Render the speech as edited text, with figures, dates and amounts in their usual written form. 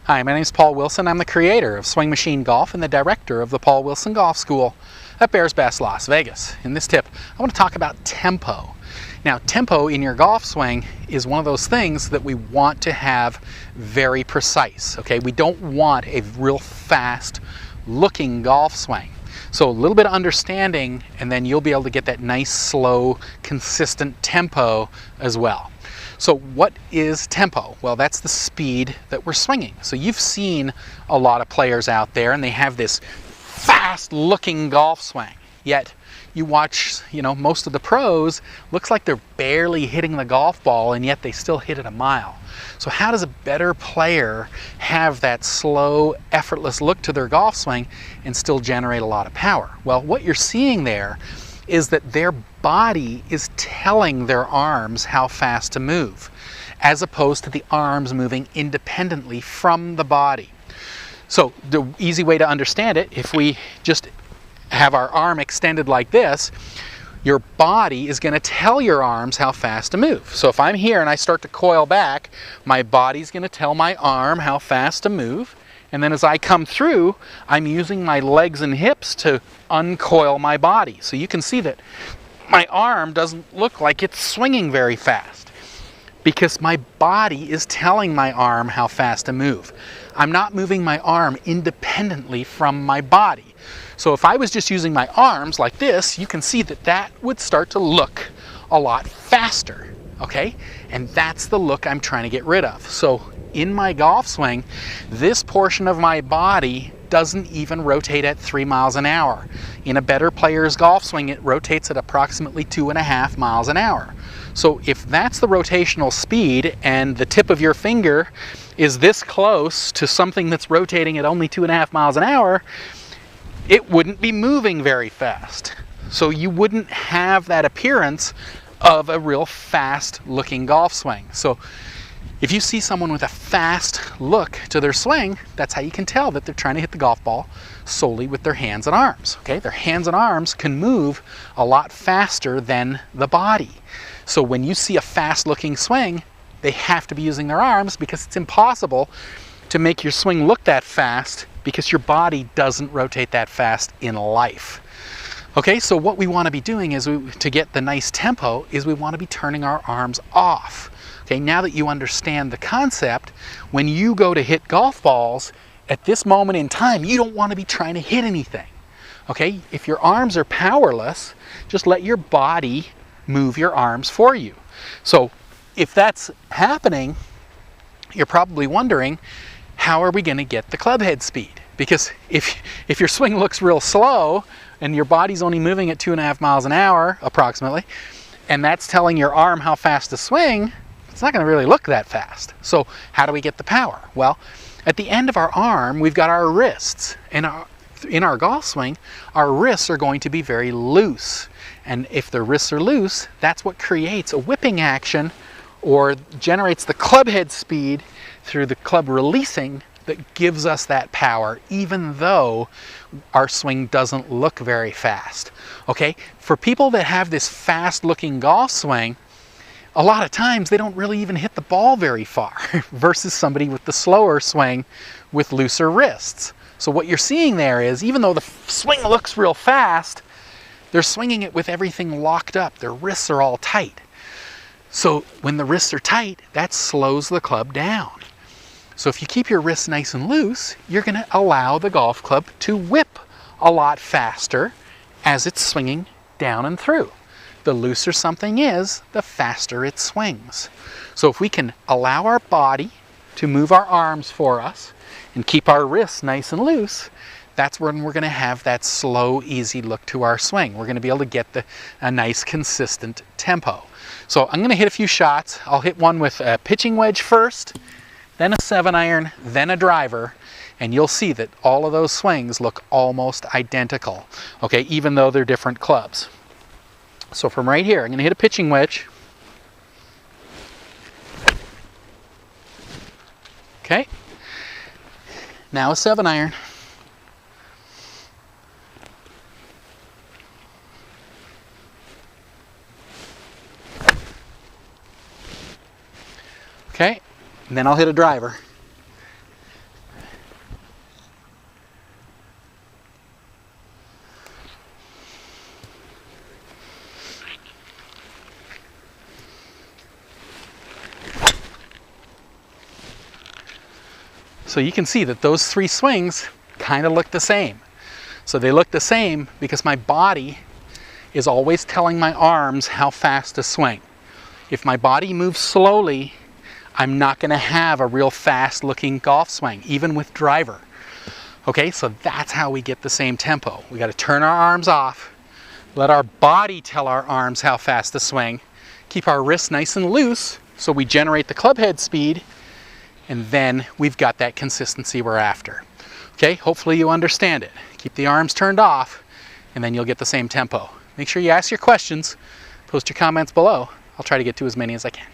Hi, my name is Paul Wilson. I'm the creator of Swing Machine Golf and the director of the Paul Wilson Golf School at Bears Best, Las Vegas. In this tip, I want to talk about tempo. Now, tempo in your golf swing is one of those things that we want to have very precise, okay? We don't want a real fast looking golf swing. So a little bit of understanding, and then you'll be able to get that nice, slow, consistent tempo as well. So what is tempo? Well, that's the speed that we're swinging. So you've seen a lot of players out there and they have this fast looking golf swing. Yet you watch, most of the pros, looks like they're barely hitting the golf ball and yet they still hit it a mile. So how does a better player have that slow, effortless look to their golf swing and still generate a lot of power? Well, what you're seeing there is that their body is telling their arms how fast to move, as opposed to the arms moving independently from the body. So the easy way to understand it, if we just have our arm extended like this, your body is going to tell your arms how fast to move. So if I'm here and I start to coil back, my body's going to tell my arm how fast to move. And then as I come through, I'm using my legs and hips to uncoil my body. So you can see that my arm doesn't look like it's swinging very fast because my body is telling my arm how fast to move. I'm not moving my arm independently from my body. So if I was just using my arms like this, you can see that that would start to look a lot faster, okay? And that's the look I'm trying to get rid of. So in my golf swing, this portion of my body doesn't even rotate at 3 miles an hour. In a better player's golf swing, it rotates at approximately 2.5 miles an hour. So if that's the rotational speed and the tip of your finger is this close to something that's rotating at only 2.5 miles an hour, it wouldn't be moving very fast. So you wouldn't have that appearance of a real fast looking golf swing. So if you see someone with a fast look to their swing, that's how you can tell that they're trying to hit the golf ball solely with their hands and arms. Okay, their hands and arms can move a lot faster than the body. So when you see a fast looking swing, they have to be using their arms because it's impossible to make your swing look that fast because your body doesn't rotate that fast in life. Okay, so what we want to be doing is to get the nice tempo is we want to be turning our arms off. Okay, now that you understand the concept, when you go to hit golf balls, at this moment in time, you don't want to be trying to hit anything. Okay, if your arms are powerless, just let your body move your arms for you. So if that's happening, you're probably wondering, how are we going to get the club head speed? Because if your swing looks real slow and your body's only moving at 2.5 miles an hour approximately, and that's telling your arm how fast to swing, it's not going to really look that fast. So how do we get the power? Well, at the end of our arm, we've got our wrists. And in our golf swing, our wrists are going to be very loose. And if the wrists are loose, that's what creates a whipping action or generates the club head speed through the club releasing that gives us that power, even though our swing doesn't look very fast. Okay, for people that have this fast looking golf swing, a lot of times they don't really even hit the ball very far versus somebody with the slower swing with looser wrists. So what you're seeing there is, even though the swing looks real fast, they're swinging it with everything locked up. Their wrists are all tight. So when the wrists are tight, that slows the club down. So if you keep your wrists nice and loose, you're going to allow the golf club to whip a lot faster as it's swinging down and through. The looser something is, the faster it swings. So if we can allow our body to move our arms for us and keep our wrists nice and loose, that's when we're going to have that slow, easy look to our swing. We're going to be able to get a nice, consistent tempo. So I'm going to hit a few shots. I'll hit one with a pitching wedge first, then a 7-iron, then a driver, and you'll see that all of those swings look almost identical, okay, even though they're different clubs. So from right here, I'm going to hit a pitching wedge. Okay. Now a 7-iron. Okay. And then I'll hit a driver. So you can see that those three swings kind of look the same. So they look the same because my body is always telling my arms how fast to swing. If my body moves slowly, I'm not going to have a real fast looking golf swing, even with driver. Okay, so that's how we get the same tempo. We got to turn our arms off, let our body tell our arms how fast to swing, keep our wrists nice and loose so we generate the club head speed, and then we've got that consistency we're after. Okay, hopefully you understand it. Keep the arms turned off, and then you'll get the same tempo. Make sure you ask your questions, post your comments below. I'll try to get to as many as I can.